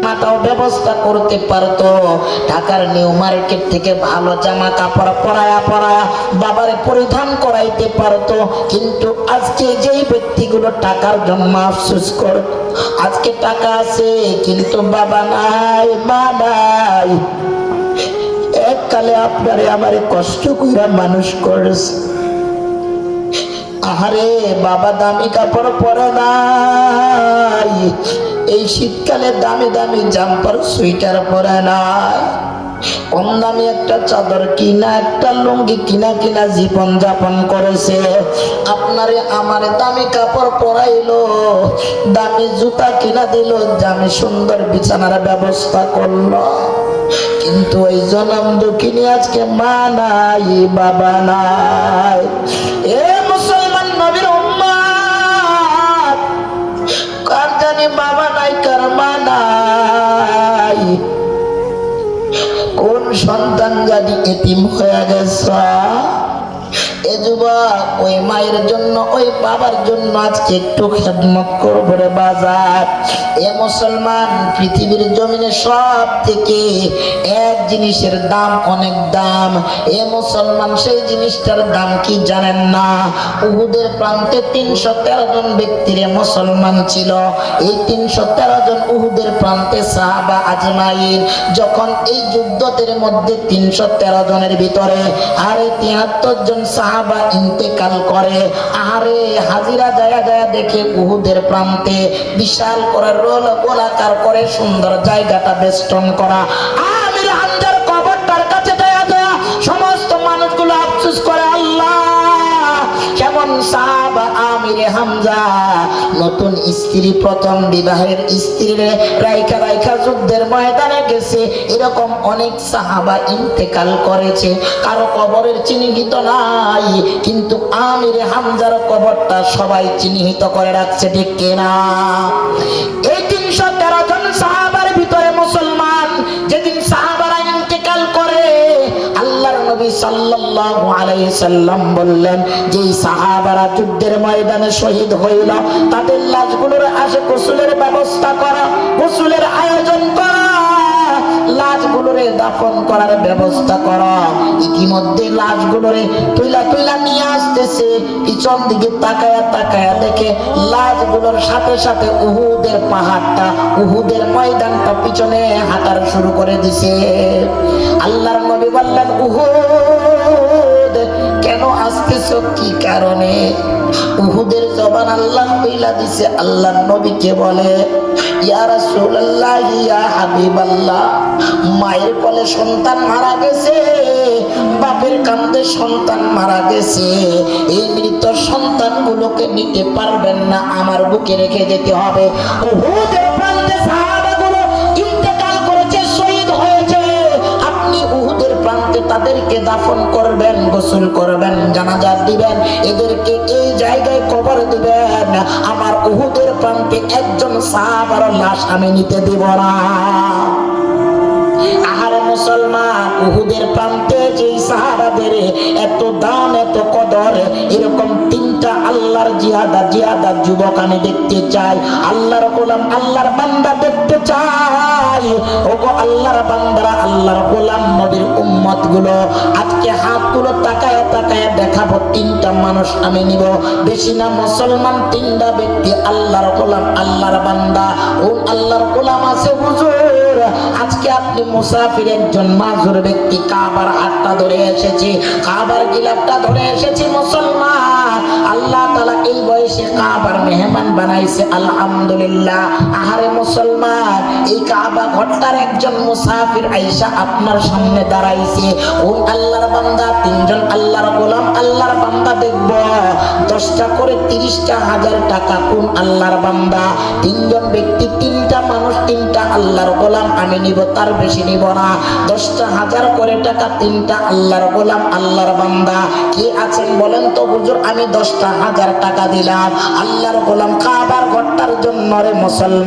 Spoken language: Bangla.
মাটাও ব্যবস্থা করতে পারতো, ঢাকার নিউ মার্কেট থেকে ভালো জামা কাপড় পরায়া বাবারে পরিধান করাইতে পারতো। কিন্তু আজকে যেই ব্যক্তিগুলো টাকার জন্য আফসোস করে, আজকে টাকা আছে কিন্তু বাবা নাই, মা নাই। এককালে আপনারে আমারে কষ্ট কইরা মানুষ করেছে, আহারে বাবা দামি কাপড় পরে নাই, এই শীতকালে দামি দামি জাম্পার সোয়েটার পরে নাই, কম দামি একটা চাদর কিনা, একটা লুঙ্গি কিনা জীবন যাপন করেছে। আপনারে আমারে দামি কাপড় পরাইলো, দামি জুতা কিনা দিল, দামি সুন্দর বিছানার ব্যবস্থা করলো, কিন্তু ওই জনম দুঃখিনী আজকে মা নাই, বাবা নাই। এ মুসলমান নবীর উম্মত, কার জানি বাবা নাই, কার মা নাই, কোন সন্তান জানি এতিম হয়ে গেছে। এ যুবক, ওই মায়ের জন্য, ওই বাবার জন্য আজকে একটু খেদমত করবো রে বাজার। এ মুসলমান, পৃথিবীর জমিনে সব থেকে এক জিনিসের দাম অনেক দাম। এ মুসলমান, সেই জিনিসটার দাম কি জানেন না? উহুদের প্রান্তে 313 জন ব্যক্তির মুসলমান ছিল। এই 313 জন উহুদের প্রান্তে সাহাবা আজমাইন, যখন এই যুদ্ধের মধ্যে 313 জনের ভিতরে আরে 73 জন সাহাবা ইন্তেকাল করে। আরে হাজিরা যায় দেখে উহুদের প্রান্তে বিশাল করে রোল গোলাকার করে সুন্দর জায়গাটা বেষ্টন করা, আমির হামজার কবরটার কাছে যায় সমস্ত মানুষগুলো আফসোস করে, আল্লাহ কেমন সাহাবা আমির হামজা, নতুন স্ত্রী, প্রথম বিবাহের স্ত্রী রাইখা যুদ্ধের ময়দানে গেছে, এরকম অনেক সাহাবা ইন্তেকাল করেছে, কারো কবরের চিহ্নিত নাই, কিন্তু আমির হামজার কবরটা সবাই চিহ্নিত করে রাখছে, ঠিক কিনা? এই 313 জন সাহাবার ভিতরে মুসলমান, যেদিন সাহাবারা ইন্তেকাল করে, আল্লাহর নবী সাল্লাল্লাহু আলাইহি সাল্লাম বললেন, যেই সাহাবারা যুদ্ধের ময়দানে শহীদ হইল, তাদের লাশগুলোর আসে গোসলের ব্যবস্থা করা, গোসলের আয়োজন করা, লাশগুলোরে দাফন করার ব্যবস্থা করা। ইতিমধ্যে লাশগুলোরে তুইলা নিয়ে আসতেছে, পিছন দিকে তাকায়া দেখে লাশগুলোর সাথে সাথে উহুদের পাহাড়টা, উহুদের ময়দানটা পিছনে হাঁটার শুরু করে দিছে। আল্লাহর নবী বললেন, উহুদ কেন আসতেছো, কি কারণে? উহুদের জবান আল্লাহ কইলা দিছে। আল্লাহর নবীকে বলে, ইয়া রাসূলুল্লাহ, ইয়া হাবিবাল্লাহ, মায়ের কোলে সন্তান মারা গেছে, বাপের কান্দে সন্তান মারা গেছে, এই মৃত সন্তানগুলোকে নিতে পারবেন না, আমার বুকে রেখে যেতে হবে। উহুদের প্রান্তে সাহাবাগুলো ইন্তেকাল করেছে, শহীদ হয়েছে, আপনি উহুদের প্রান্তে তাদেরকে দাফন করবেন, গোসল করবেন, জানাজা দিবেন, এদেরকে এই জায়গায় কবর দিবেন, আমার উহুদের প্রান্তে একজন সাহাবার লাশ আমি নিতে দিব না। আহারে মুসলমান, উহুদের প্রান্তে যে সাহাবাদের এত দাম, এত কদর, এরকম 3টা আল্লাহর জিহাদা যুবক আমি দেখতে চাই। আল্লাহর গোলাম, আল্লাহর বান্দা দেখতে চাই। ওগো আল্লাহর বান্দারা, আল্লাহর গোলাম নবীর উম্মত গুলো, আজকে হাতগুলো তাকায়া দেখাবো, 3টা মানুষ আমি নিব, বেশি না মুসলমান, 3টা ব্যক্তি, আল্লাহর গোলাম, আল্লাহর বান্দা। ও আল্লাহর গোলাম আছে হুজুর, আজকে আপনি মুসাফির, একজন মাজুর ব্যক্তি, কাবার হাতটা ধরে এসেছি, কাবার গিলাফটা ধরে এসেছি, মুসলমান, আল্লাহ তাআলা এই বয়সে কাবার মেহমান বানাইছে, আলহামদুলিল্লাহ। আহারে মুসলমান, এই কাবা ঘরটার একজন মুসাফির আইসা আপনার সামনে দাঁড়াইছে, ও আল্লাহর বান্দা, 3জন আল্লাহর গোলাম, আল্লাহর বান্দা দেখব, 10টা করে 30টা হাজার টাকা কোন আল্লাহর বান্দা, 3জন ব্যক্তি, 3টা মানুষ, 3টা আল্লাহর গোলাম আমি নিব, তার বেশি নিব না। 10টা হাজার করে টাকা, 3টা আল্লাহর গোলাম, আল্লাহর বান্দা। কি আছেন বলেন তো হুজুর? আমি 10টা হাজার টাকা দিলাম আল্লাহর গোলাম কাবার ঘরটার জন্য রে মুসলমান।